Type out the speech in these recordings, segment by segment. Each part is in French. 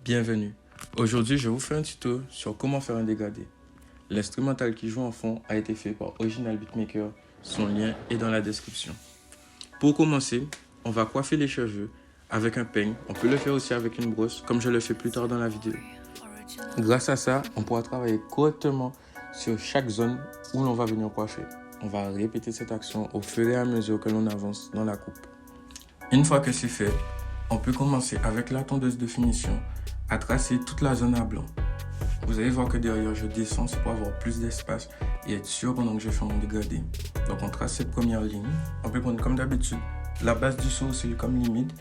Bienvenue. Aujourd'hui, je vous fais un tuto sur comment faire un dégradé. L'instrumental qui joue en fond a été fait par Original Beatmaker. Son lien est dans la description. Pour commencer, on va coiffer les cheveux avec un peigne. On peut le faire aussi avec une brosse, comme je le fais plus tard dans la vidéo. Grâce à ça, on pourra travailler correctement sur chaque zone où l'on va venir coiffer. On va répéter cette action au fur et à mesure que l'on avance dans la coupe. Une fois que c'est fait, on peut commencer avec la tondeuse de finition à tracer toute la zone à blanc. Vous allez voir que derrière, je descends, c'est pour avoir plus d'espace et être sûr pendant que je fais mon dégradé. Donc on trace cette première ligne. On peut prendre comme d'habitude la base du sourcil comme limite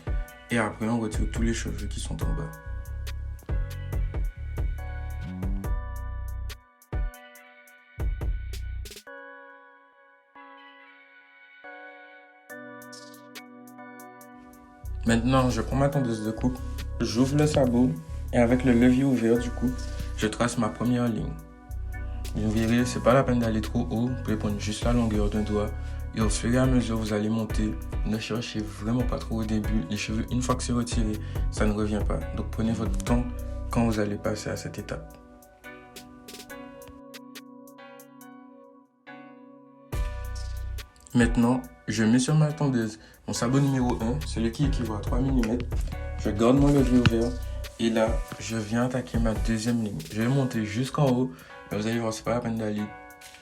et après on retire tous les cheveux qui sont en bas. Maintenant, je prends ma tondeuse de coupe, j'ouvre le sabot et avec le levier ouvert du coup, je trace ma première ligne. Vous verrez, c'est pas la peine d'aller trop haut, vous pouvez prendre juste la longueur d'un doigt et au fur et à mesure vous allez monter. Ne cherchez vraiment pas trop au début, les cheveux une fois que c'est retiré, ça ne revient pas. Donc prenez votre temps quand vous allez passer à cette étape. Maintenant, je mets sur ma tondeuse mon sabot numéro 1, celui qui équivaut à 3 mm. Je garde mon levier ouvert et là, je viens attaquer ma deuxième ligne. Je vais monter jusqu'en haut, mais vous allez voir, c'est pas la peine d'aller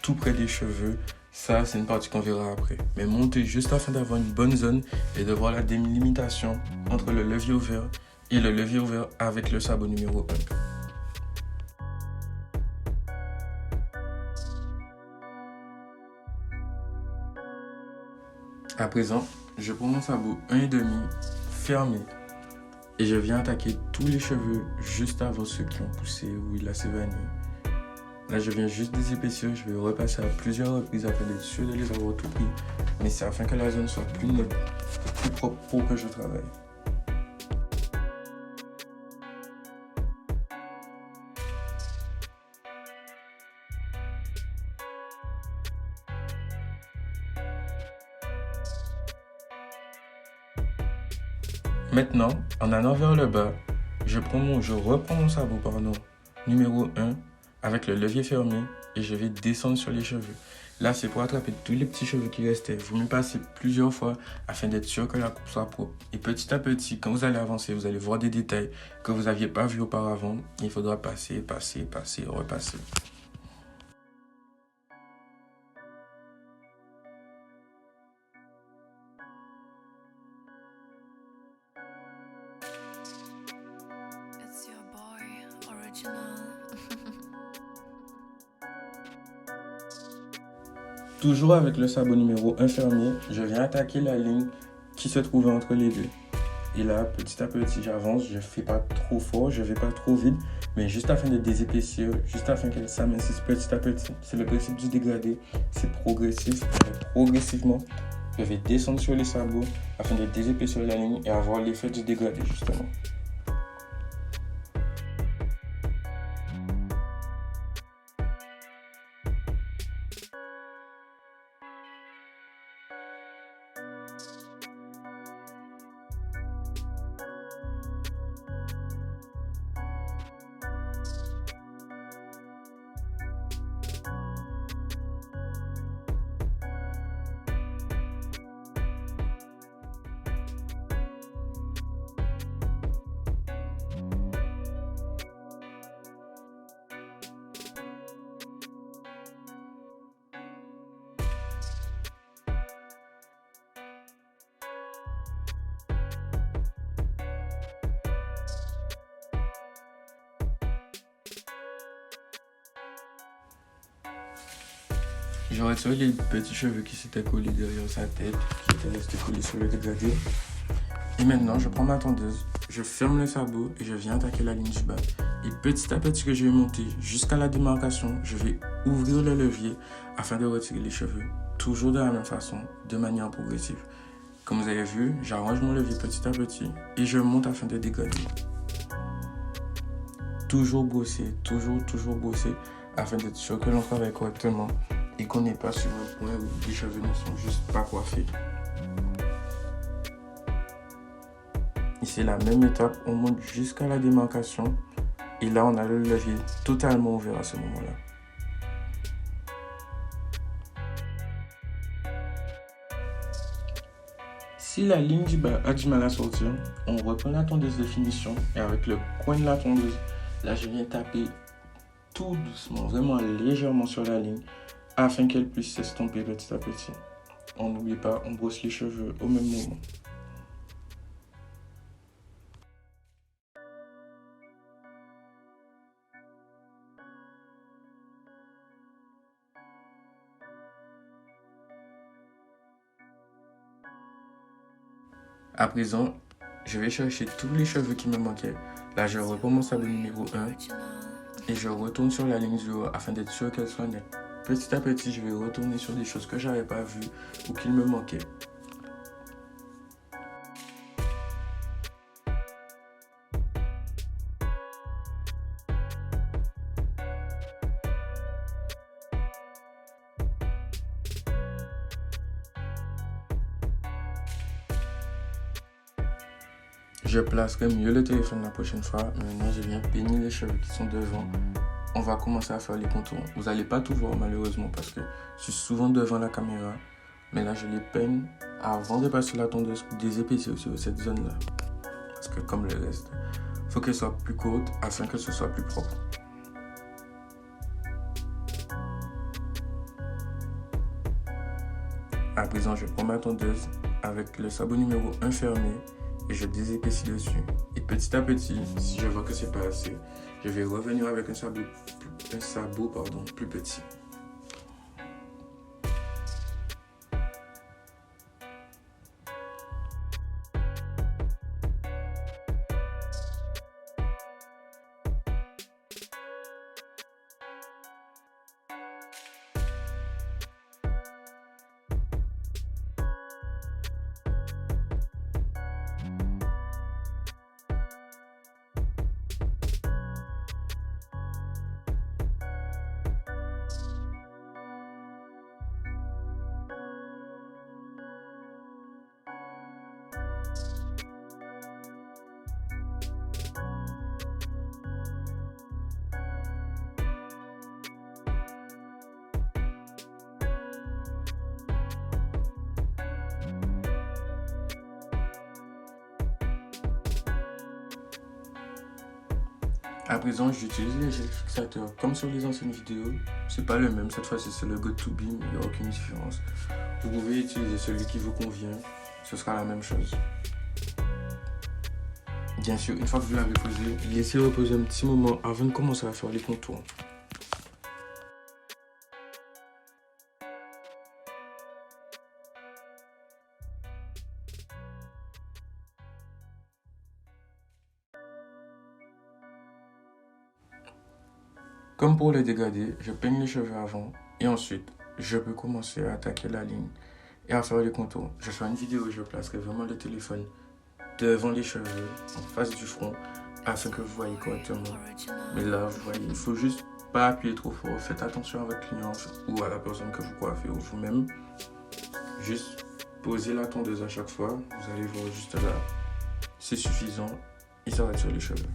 tout près des cheveux. Ça, c'est une partie qu'on verra après. Mais monter juste afin d'avoir une bonne zone et de voir la délimitation entre le levier ouvert et le levier ouvert avec le sabot numéro 1. À présent, je prends mon sabot 1,5 fermé et je viens attaquer tous les cheveux juste avant ceux qui ont poussé ou il a ses vanilles. Là, je viens juste des épaisseurs, je vais repasser à plusieurs reprises afin d'être sûr de les avoir tout pris. Mais c'est afin que la zone soit plus nette et plus propre pour que je travaille. Maintenant, en allant vers le bas, je reprends mon sabot numéro 1 avec le levier fermé et je vais descendre sur les cheveux. Là, c'est pour attraper tous les petits cheveux qui restaient. Vous me passez plusieurs fois afin d'être sûr que la coupe soit propre. Et petit à petit, quand vous allez avancer, vous allez voir des détails que vous n'aviez pas vus auparavant. Il faudra passer, repasser. Toujours avec le sabot numéro 1 fermé, je viens attaquer la ligne qui se trouvait entre les deux. Et là, petit à petit, j'avance, je ne fais pas trop fort, je ne vais pas trop vite, mais juste afin de désépaissir, juste afin qu'elle s'amincisse petit à petit. C'est le principe du dégradé, c'est progressif. Et progressivement, je vais descendre sur les sabots afin de désépaissir la ligne et avoir l'effet du dégradé justement. Je retire les petits cheveux qui s'étaient collés derrière sa tête, qui étaient restés collés sur le dégradé. Et maintenant, je prends ma tondeuse, je ferme le sabot et je viens attaquer la ligne du bas. Et petit à petit que je vais monter jusqu'à la démarcation, je vais ouvrir le levier afin de retirer les cheveux. Toujours de la même façon, de manière progressive. Comme vous avez vu, j'arrange mon levier petit à petit et je monte afin de dégrader. Toujours bosser, toujours bosser afin d'être sûr que l'on travaille correctement et qu'on n'est pas sur un point où les cheveux ne sont juste pas coiffés. Et c'est la même étape, on monte jusqu'à la démarcation et là on a le levier totalement ouvert à ce moment-là. Si la ligne du bas a du mal à sortir, on reprend la tondeuse de finition et avec le coin de la tondeuse, là je viens taper tout doucement, vraiment légèrement sur la ligne afin qu'elle puisse s'estomper petit à petit. On n'oublie pas, on brosse les cheveux au même moment. À présent, je vais chercher tous les cheveux qui me manquaient. Là, je reprends mon sabot numéro 1 et je retourne sur la ligne du haut afin d'être sûr qu'elle soit nette. Petit à petit, je vais retourner sur des choses que je n'avais pas vues ou qu'il me manquait. Je placerai mieux le téléphone la prochaine fois. Maintenant, je viens peigner les cheveux qui sont devant. On va commencer à faire les contours. Vous n'allez pas tout voir malheureusement parce que je suis souvent devant la caméra. Mais là, je les peigne avant de passer la tondeuse pour désépaissir aussi cette zone-là. Parce que comme le reste, il faut qu'elle soit plus courte afin que ce soit plus propre. À présent, je prends ma tondeuse avec le sabot numéro 1 fermé et je désépaissis dessus. Et petit à petit, si je vois que c'est pas assez, je vais revenir avec un sabot plus petit. À présent, j'utilise les gels fixateurs comme sur les anciennes vidéos. C'est pas le même, cette fois-ci c'est le Got2b, mais il n'y a aucune différence. Vous pouvez utiliser celui qui vous convient, ce sera la même chose. Bien sûr, une fois que vous l'avez posé, laissez reposer un petit moment avant de commencer à faire les contours. Comme pour les dégradés, je peigne les cheveux avant et ensuite, je peux commencer à attaquer la ligne et à faire les contours. Je ferai une vidéo où je placerai vraiment le téléphone devant les cheveux, en face du front, afin que vous voyez correctement. Mais là, vous voyez, il faut juste pas appuyer trop fort. Faites attention à votre client ou à la personne que vous coiffez ou vous-même. Juste posez la tondeuse à chaque fois. Vous allez voir juste là. C'est suffisant et ça va être sur les cheveux.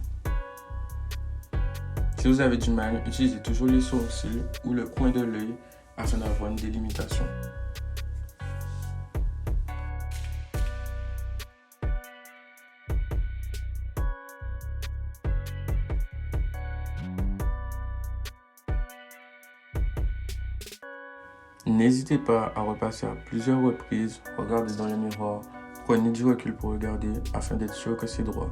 Si vous avez du mal, utilisez toujours les sourcils ou le coin de l'œil afin d'avoir une délimitation. N'hésitez pas à repasser à plusieurs reprises, regardez dans le miroir, prenez du recul pour regarder afin d'être sûr que c'est droit.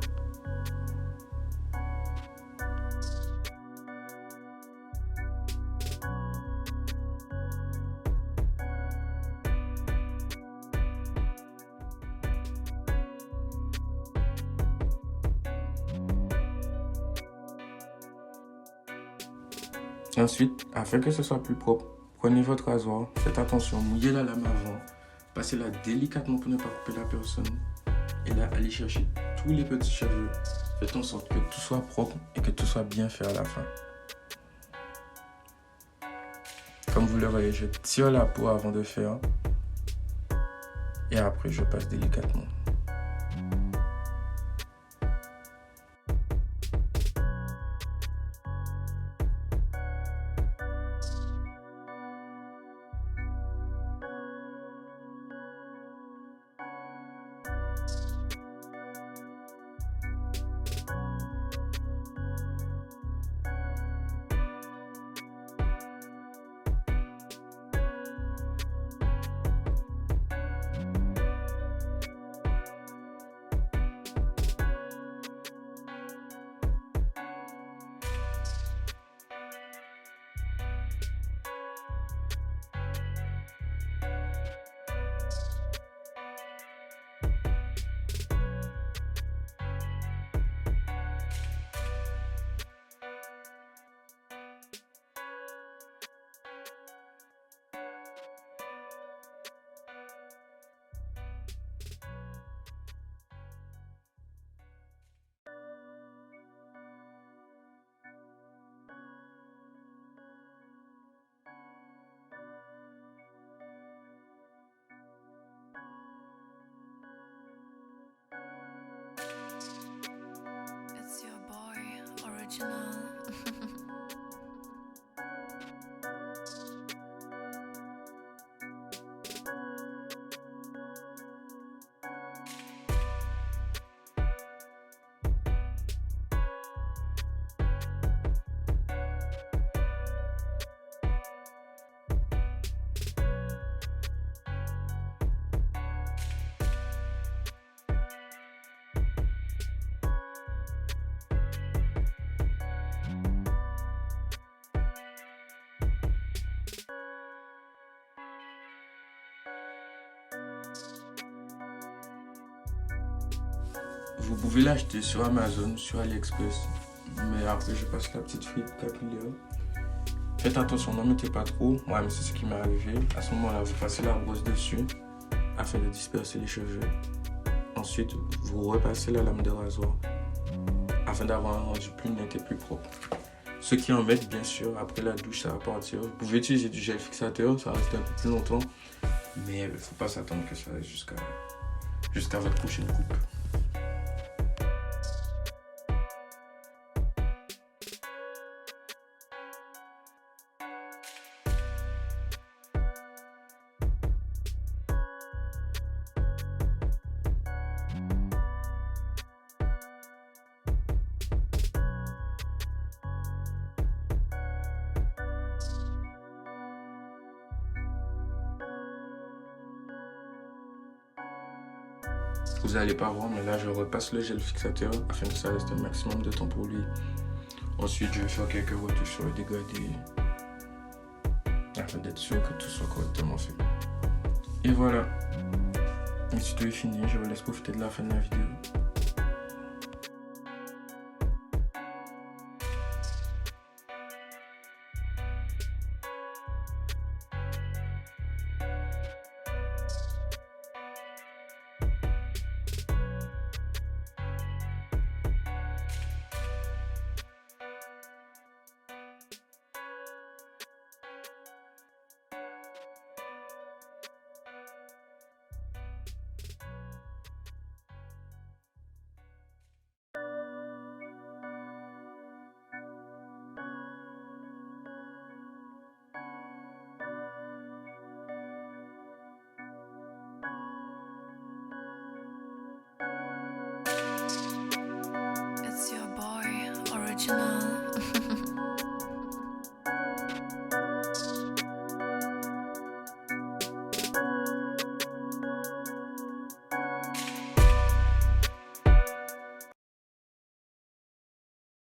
Ensuite, afin que ce soit plus propre, prenez votre rasoir, faites attention, mouillez la lame avant, passez-la délicatement pour ne pas couper la personne. Et là, allez chercher tous les petits cheveux. Faites en sorte que tout soit propre et que tout soit bien fait à la fin. Comme vous le voyez, je tire la peau avant de faire. Et après, je passe délicatement. Original. Vous pouvez l'acheter sur Amazon, sur AliExpress, mais après je passe la petite frite capillaire. Faites attention, n'en mettez pas trop. Moi, mais c'est ce qui m'est arrivé. À ce moment-là, vous passez la brosse dessus afin de disperser les cheveux. Ensuite, vous repassez la lame de rasoir afin d'avoir un rendu plus net et plus propre. Ceux qui en mettent, bien sûr, après la douche, ça va partir. Vous pouvez utiliser du gel fixateur, ça reste un peu plus longtemps, mais il ne faut pas s'attendre que ça reste jusqu'à votre prochaine coupe. Vous n'allez pas voir, mais là je repasse le gel fixateur afin que ça reste un maximum de temps pour lui. Ensuite, je vais faire quelques retouches sur le dégradé afin d'être sûr que tout soit correctement fait. Et voilà, le tuto est fini, je vous laisse profiter de la fin de la vidéo. It's your boy, Original.